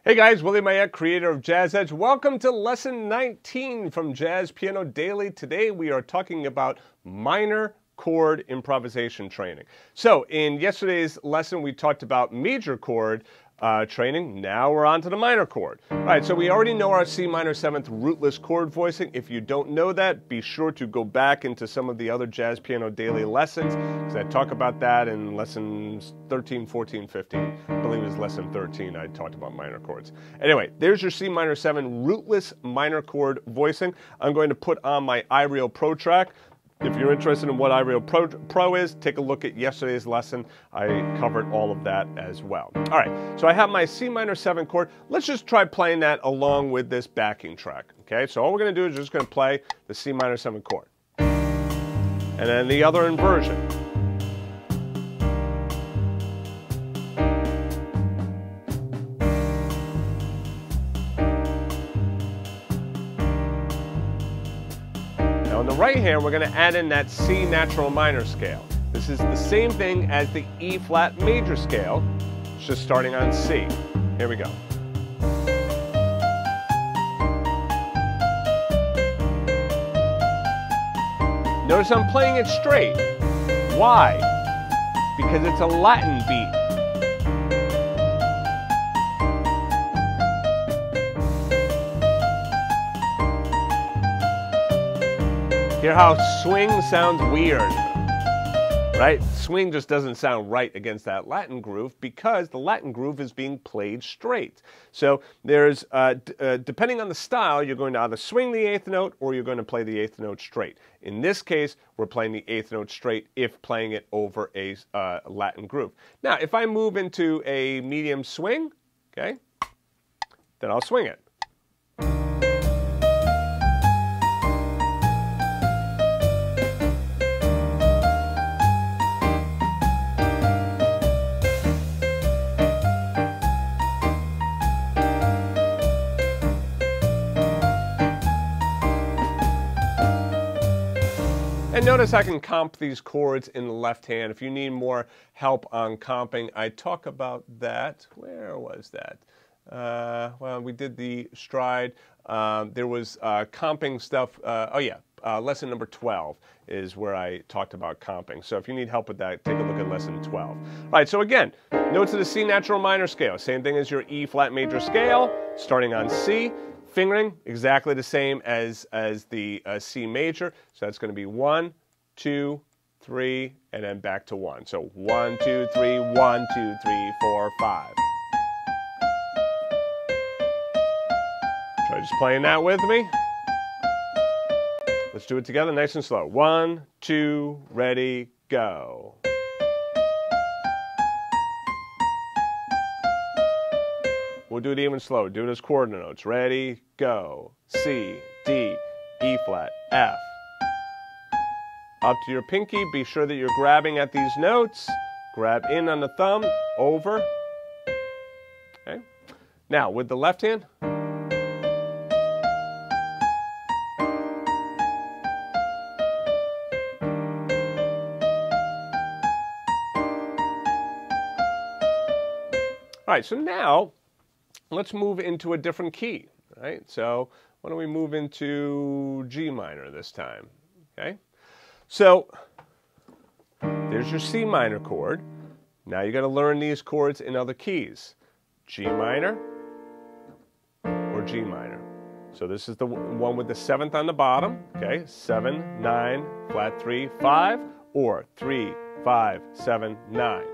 Hey guys, Willie Mayette, creator of Jazz Edge. Welcome to lesson 19 from Jazz Piano Daily. Today we are talking about minor chord improvisation training. So in yesterday's lesson we talked about major chord training. Now we're on to the minor chord. All right, so we already know our C minor 7th rootless chord voicing. If you don't know that, be sure to go back into some of the other Jazz Piano Daily lessons, because I talk about that in lessons 13, 14, 15. I believe it was lesson 13 I talked about minor chords. Anyway, there's your C minor 7 rootless minor chord voicing. I'm going to put on my iReal Pro track. If you're interested in what iReal Pro is, take a look at yesterday's lesson. I covered all of that as well. All right, so I have my C minor 7 chord. Let's just try playing that along with this backing track. Okay, so all we're going to do is just going to play the C minor 7 chord. And then the other inversion. On the right hand, we're going to add in that C natural minor scale. This is the same thing as the E flat major scale. It's just starting on C. Here we go. Notice I'm playing it straight. Why? Because it's a Latin beat. Hear how swing sounds weird, right? Swing just doesn't sound right against that Latin groove because the Latin groove is being played straight. So there's, depending on the style, you're going to either swing the 8th note or you're going to play the 8th note straight. In this case, we're playing the 8th note straight if playing it over a Latin groove. Now, if I move into a medium swing, okay, then I'll swing it. And notice I can comp these chords in the left hand. If you need more help on comping, I talk about that. Where was that? Well, we did the stride. There was comping stuff. Lesson number 12 is where I talked about comping. So if you need help with that, take a look at lesson 12. All right, so again, notes of the C natural minor scale. Same thing as your E flat major scale, starting on C. Fingering, exactly the same as the C major. So that's going to be 1, 2, 3, and then back to 1. So 1, 2, 3, 1, 2, 3, 4, 5. Try just playing that with me. Let's do it together nice and slow. 1, 2, ready, go. We'll do it even slower. Do it as chord notes. Ready, go. C, D, E flat, F. Up to your pinky. Be sure that you're grabbing at these notes. Grab in on the thumb. Over. Okay. Now, with the left hand. All right, so now let's move into a different key, right? So why don't we move into G minor this time, okay? So there's your C minor chord. Now you got to learn these chords in other keys. G minor or G minor. So this is the one with the 7th on the bottom, okay? 7, 9, flat 3, 5, or 3, 5, 7, 9.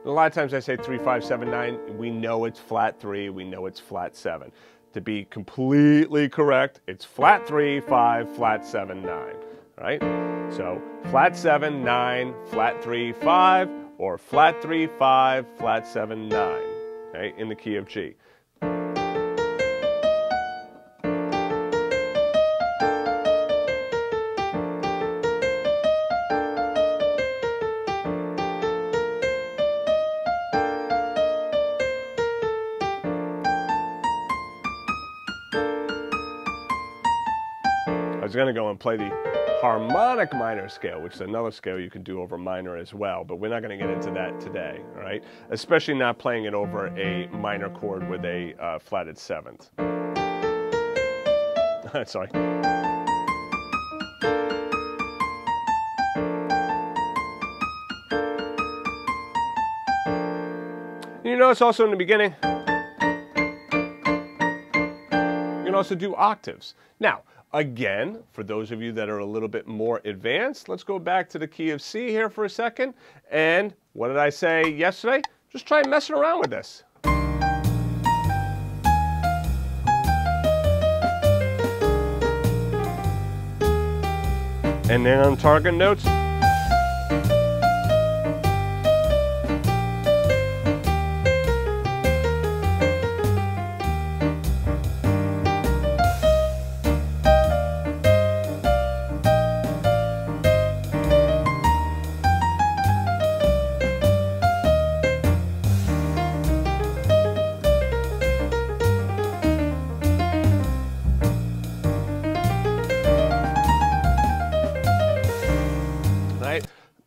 A lot of times I say 3, 5, 7, 9. We know it's flat 3. We know it's flat 7. To be completely correct, it's flat 3, 5, flat 7, 9. Right? So flat 7, 9, flat 3, 5, or flat 3, 5, flat 7, 9. Okay? In the key of G. I was going to go and play the harmonic minor scale, which is another scale you can do over minor as well, but we're not going to get into that today, all right? Especially not playing it over a minor chord with a flatted seventh. Sorry. You notice also in the beginning, you can also do octaves. Now, again, for those of you that are a little bit more advanced, let's go back to the key of C here for a second. And what did I say yesterday? Just try messing around with this. And then on target notes,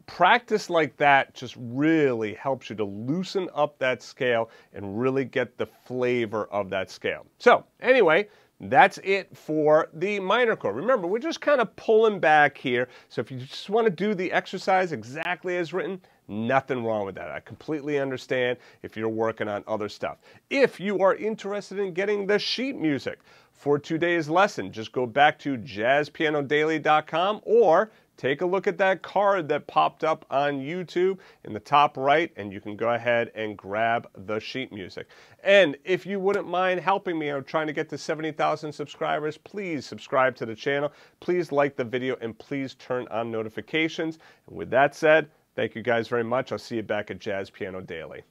practice like that just really helps you to loosen up that scale and really get the flavor of that scale. So anyway, that's it for the minor chord. Remember, we're just kind of pulling back here. So if you just want to do the exercise exactly as written, nothing wrong with that. I completely understand if you're working on other stuff. If you are interested in getting the sheet music for today's lesson, just go back to jazzpianodaily.com or take a look at that card that popped up on YouTube in the top right, and you can go ahead and grab the sheet music. And if you wouldn't mind helping me, I'm trying to get to 70,000 subscribers, please subscribe to the channel, please like the video, and please turn on notifications. And with that said, thank you guys very much. I'll see you back at Jazz Piano Daily.